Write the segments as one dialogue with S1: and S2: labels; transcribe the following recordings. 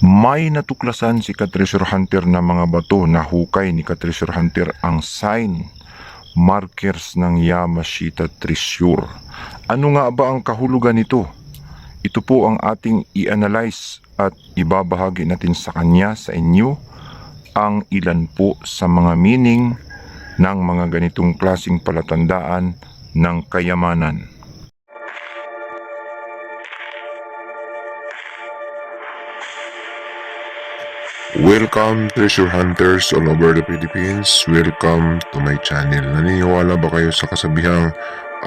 S1: May natuklasan si ka-treasure hunter na mga bato na hukay ni ka-treasure hunter ang sign markers ng Yamashita Treasure. Ano nga ba ang kahulugan nito? Ito po ang ating i-analyze at ibabahagi natin sa kanya sa inyo ang ilan po sa mga meaning ng mga ganitong klaseng palatandaan ng kayamanan.
S2: Welcome treasure hunters all over the Philippines. Welcome to my channel. Naniniwala ba kayo sa kasabihang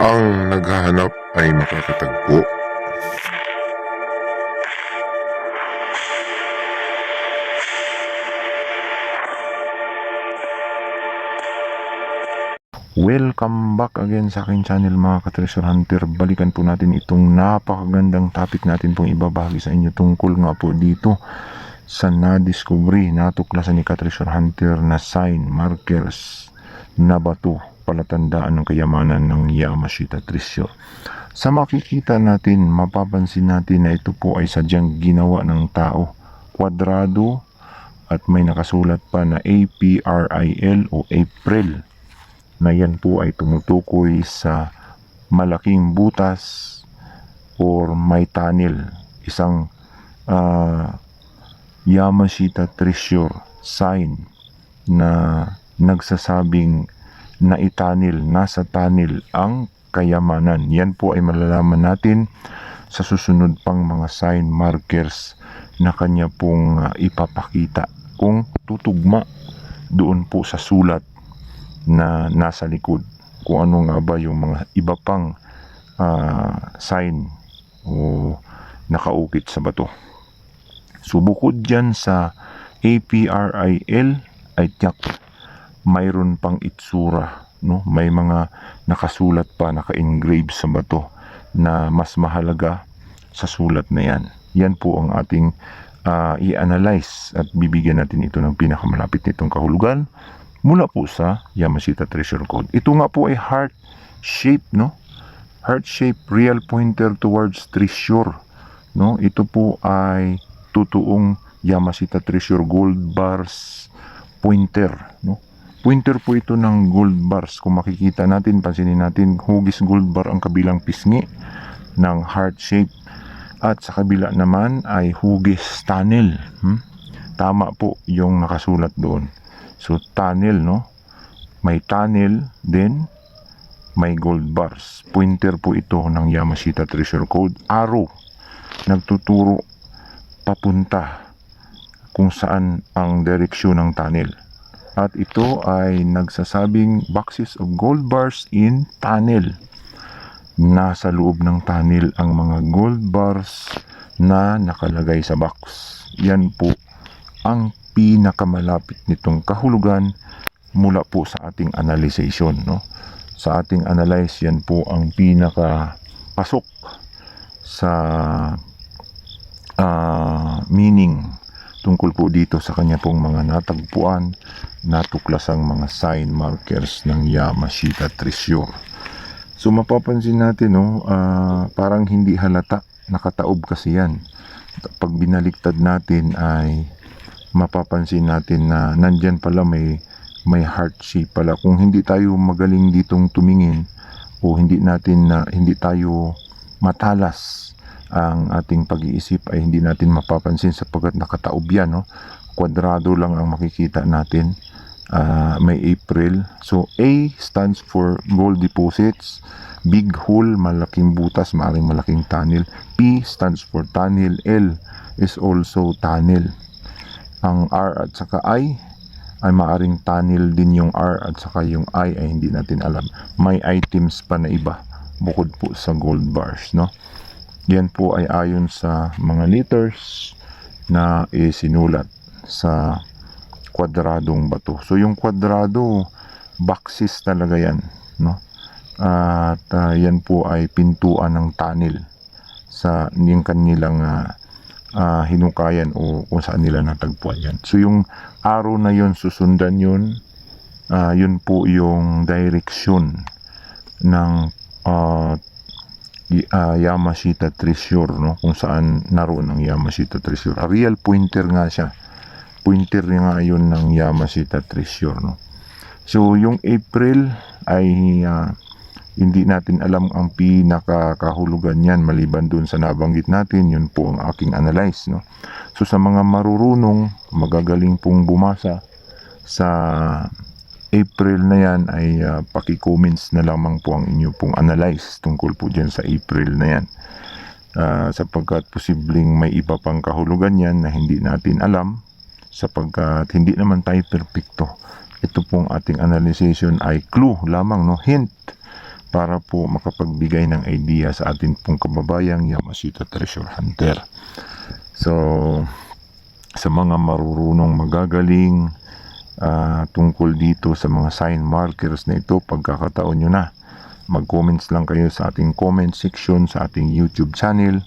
S2: ang naghahanap ay makakatagpo?
S1: Welcome back again sa aking channel mga ka-treasure hunter. Balikan po natin itong napakagandang topic natin pong ibabahagi sa inyo tungkol nga po dito sa na-discovery, natuklasan ni ka-treasure hunter na sign, markers na bato, palatandaan ng kayamanan ng Yamashita Treasure. Sa makikita natin, mapapansin natin na ito po ay sadyang ginawa ng tao. Kwadrado at may nakasulat pa na APRIL o April, na yan po ay tumutukoy sa malaking butas or may tunnel, isang Yamashita Treasure sign na nagsasabing na itanil, nasa tunnel ang kayamanan. Yan po ay malalaman natin sa susunod pang mga sign markers na kanya pong ipapakita kung tutugma doon po sa sulat na nasa likod, kung ano nga ba yung mga iba pang sign o nakaukit sa bato. So bukod dyan sa APRIL ay tiyak mayroon pang itsura, no? May mga nakasulat pa, naka-engrave sa bato na mas mahalaga sa sulat na yan. Yan po ang ating i-analyze at bibigyan natin ito ng pinakamalapit nitong kahulugan mula po sa Yamashita Treasure Code. Ito nga po ay heart shape, no? Heart shape, real pointer towards treasure, no? Ito po ay totoong Yamashita Treasure gold bars pointer, no? Pointer po ito ng gold bars. Kung makikita natin, pansinin natin, hugis gold bar ang kabilang pisngi ng heart shape at sa kabila naman ay hugis tunnel. Tama po yung nakasulat doon. So tunnel, no? May tunnel, then may gold bars. Pointer po ito ng Yamashita Treasure Code. Arrow, nagtuturo papunta kung saan ang direksyon ng tunnel. At ito ay nagsasabing boxes of gold bars in tunnel. Nasa loob ng tunnel ang mga gold bars na nakalagay sa box. Yan po ang pinakamalapit nitong kahulugan mula po sa ating analyzation, no? Sa ating analyze, yan po ang pinakapasok sa meaning tungkol po dito sa kanya pong mga natagpuan, natuklasang mga sign markers ng Yamashita Treasure. So mapapansin natin, no, parang hindi halata, nakataob kasi yan. Pag binaliktad natin ay mapapansin natin na nandyan pala may heart shape pala. Kung hindi tayo magaling ditong tumingin o hindi tayo matalas ang ating pag-iisip, ay hindi natin mapapansin sapagkat nakataob yan, no? Kwadrado lang ang makikita natin. May April. So A stands for gold deposits, big hole, malaking butas, maaaring malaking tunnel. P stands for tunnel. L is also tunnel. Ang R at saka I ay maaaring tunnel din yung R at saka yung I ay hindi natin alam. May items pa na iba bukod po sa gold bars, no? Yan po ay ayon sa mga letters na isinulat sa kwadradong bato. So yung kwadrado, boxes talaga yan, no? At yan po ay pintuan ng tunnel sa yung kanilang hinukayan o kung saan nila natagpuan yan. So yung arrow na yun, susundan yun, yun po yung direction ng Yamashita Treasure, no? Kung saan naroon ang Yamashita Treasure. A real pointer nga siya. Pointer nga yun ng Yamashita Treasure, no? So, yung April ay hindi natin alam ang pinakakahulugan yan maliban dun sa nabanggit natin. Yun po ang aking analyze, no? So, sa mga marurunong, magagaling pong bumasa sa April na yan ay paki-comments na lamang po ang inyo pong analyze tungkol po dyan sa April na yan. Sapagkat posibleng may iba pang kahulugan yan na hindi natin alam, sapagkat hindi naman tayo perfecto. Ito pong ating analyzation ay clue lamang, no? Hint para po makapagbigay ng idea sa atin pong kababayang Yamashita Treasure Hunter. So, sa mga marurunong magagaling tungkol dito sa mga sign markers na ito, pagkakataon nyo na, mag-comments lang kayo sa ating comment section sa ating YouTube channel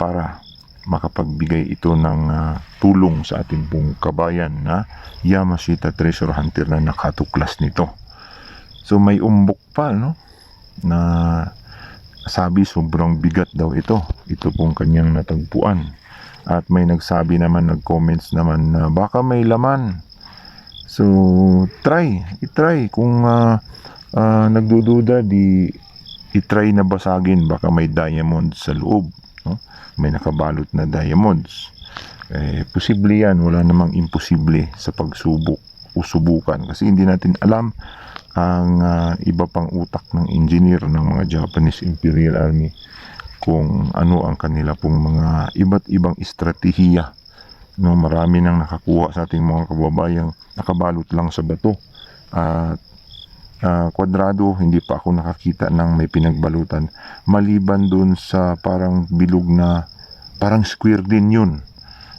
S1: para makapagbigay ito ng tulong sa ating pong kabayan na Yamashita Treasure Hunter na nakatuklas nito. So may umbok pa, no, na sabi sobrang bigat daw ito pong kanyang natagpuan, at may nagsabi naman, nag-comments naman na baka may laman. So, i-try. Kung nagdududa, i-try na basagin. Baka may diamond sa loob, no? May nakabalot na diamonds. Posible yan. Wala namang imposible sa pagsubok o subukan. Kasi hindi natin alam ang iba pang utak ng engineer ng mga Japanese Imperial Army, kung ano ang kanila pong mga iba't ibang estratehiya. No, marami nang nakakuha sa ating mga kababayang nakabalot lang sa bato at kwadrado. Hindi pa ako nakakita ng may pinagbalutan maliban dun sa parang bilog na parang square din yun,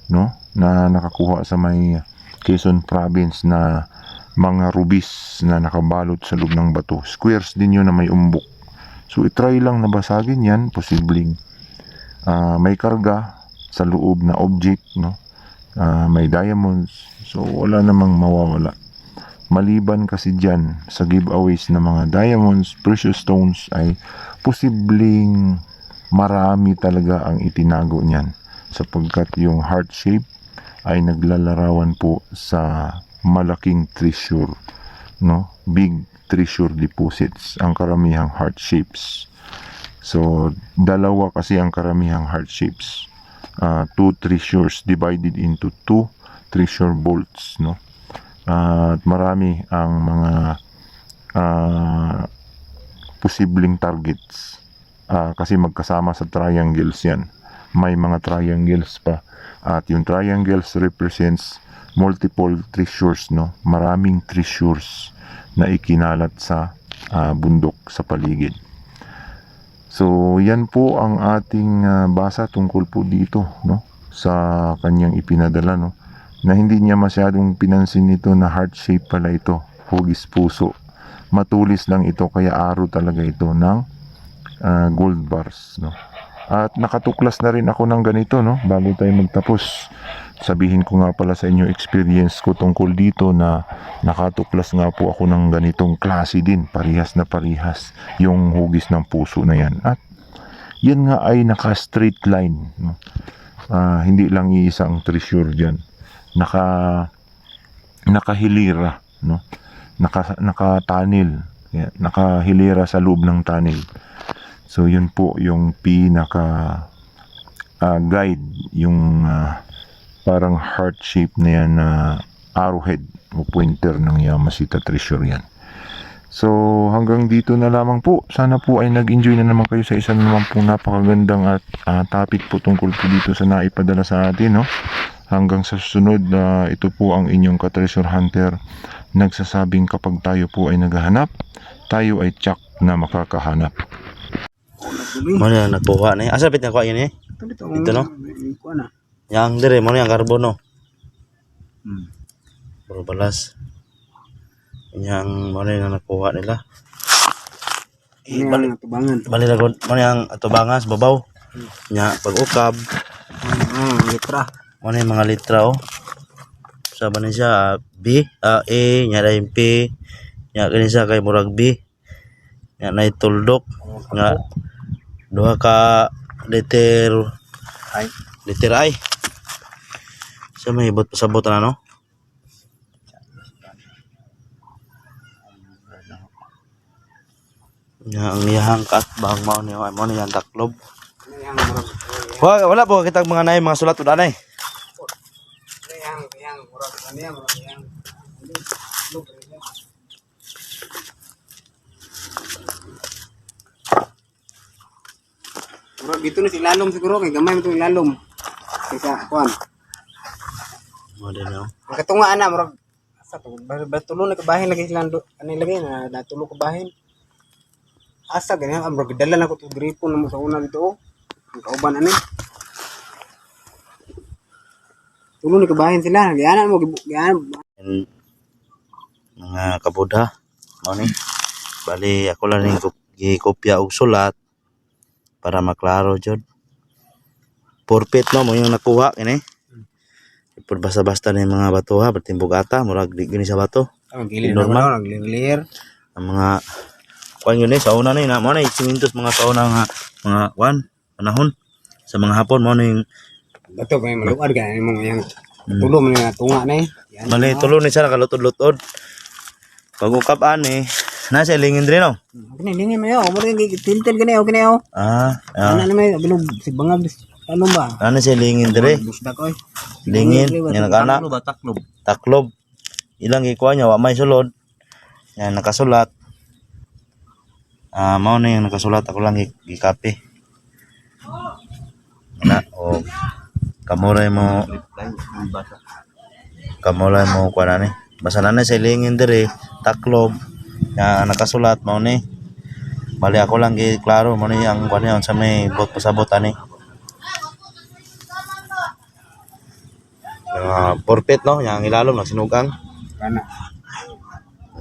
S1: no, na nakakuha sa may Quezon Province na mga rubis na nakabalot sa loob ng bato. Squares din yun na may umbok. So itry lang na basagin yan. Posibleng may karga sa loob na object, no? May diamonds, so wala namang mawawala. Maliban kasi dyan sa giveaways na mga diamonds, precious stones, ay posibleng marami talaga ang itinago niyan, sapagkat yung heart shape ay naglalarawan po sa malaking treasure, no? Big treasure deposits ang karamihang heart shapes. So dalawa kasi ang karamihang heart shapes. Two treasures divided into two treasure bolts, no? At marami ang mga posibleng targets kasi magkasama sa triangles yan. May mga triangles pa, at yung triangles represents multiple treasures, no? Maraming treasures na ikinalat sa bundok sa paligid. So, yan po ang ating basa tungkol po dito, no, sa kanyang ipinadala, no, na hindi niya masyadong pinansin ito na heart shape pala ito, hugis puso. Matulis lang ito, kaya aro talaga ito ng gold bars, no. At nakatuklas na rin ako ng ganito, no, bago tayo magtapos. Sabihin ko nga pala sa inyo experience ko tungkol dito na nakatuklas nga po ako ng ganitong klase din, parihas na parihas yung hugis ng puso na yan. At yan nga ay naka-straight line, no? Hindi lang iisang treasure dyan, nakahilira, no? Naka-tunnel, nakahilira sa loob ng tunnel. So yun po yung pinaka guide, yung parang heart shape na yan na arrowhead o pointer ng Yamashita Treasure yan. So hanggang dito na lamang po. Sana po ay nag-enjoy na naman kayo sa isa naman pong napakagandang at topic po tungkol po dito sa naipadala sa atin, no? Hanggang sa susunod, ito po ang inyong ka-treasure hunter nagsasabing kapag tayo po ay naghahanap, tayo ay tsak na makakahanap.
S3: Mana yang nakuha ni? Asa bit nakuha yun eh? Ito no? Yang dire mo yang karbono. Puro balas. Yang mana yang nakuha nila?
S4: Ini yang atubangan.
S3: Bali ra gud mo yang atubangas babaw. Nya pag-ukab,
S4: Litra.
S3: mo yung mga litra oh. Sa ba ni siya B, A, nya ra yung P. Nya kani siya kay murag B. Nya na tuldok nga Duha ka liter
S4: Ay.
S3: liter ay. Sa may ibot pasabot na no. Ya ang iyahang kat bang mao ni yang taklob.
S4: Yang murag.
S3: Wala po kita mga nay mga sulat udah nay.
S4: Yang murag. Ano yan murag yang. Murag dito na si lalom siguro kay gamay mo itong lalom. Kaysa kuan.
S3: Model no.
S4: Ang katunga ana murag asa to batulo na kabahin lagi sila ano lagay na natulo kabahin. Asa ganyan ang murag dala na ko to gripo na mo sa una dito oh. Ang kauban ani. Tulo na kabahin sila. Giana mo giana
S3: And mga kabudha mao ni. Bali ako lang ning gikopya og sulat para maklaro jud. Porpit no mo yung nakuha kini. Ipod basta-basta ni mga bato ha, bertimbog ata murag di gini sa bato.
S4: ang gilid
S3: Normal.
S4: normal naglir.
S3: Ang mga kuan yun sa una ni na mo na simintos mga sa una nga mga kuan panahon sa mga hapon mo ning
S4: Bato kay maluad ka mo yang tulo man nga tunga na eh. Yan.
S3: mali tulo ni sa kalutod-lutod. Pag ukap ani na sa lingin dre no.
S4: Kini lingi mayo, mo rin tintel gani o gani o. Ana na may bilog si bangag ano ba?
S3: Ano sa lingin dre?
S4: Busda ko eh.
S3: Lingin nya nagana taklob. Ilang gikuha niya wa may sulod. Yan nakasulat. Mao na yung nakasulat ako lang gikape. Na o kamuray mo kuha na ni. Basta na sa lingin dere taklob na nakasulat mao ni. Bali ako lang giklaro mo ni ang kuha niya sa may bot pasabot ani. Porpet no, yang ilalom na sinugang.
S4: Kana.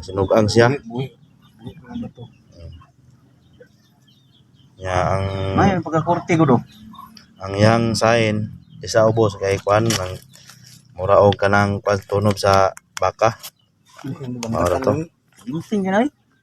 S3: Sinugang siya.
S4: Buhi. Ano bato?
S3: Ya ang
S4: May pagkakorte ko do.
S3: ang yang sign isa ubos kay kwan ng mura og kanang pagtunob sa baka. Maura to.
S4: Ginsing ganay.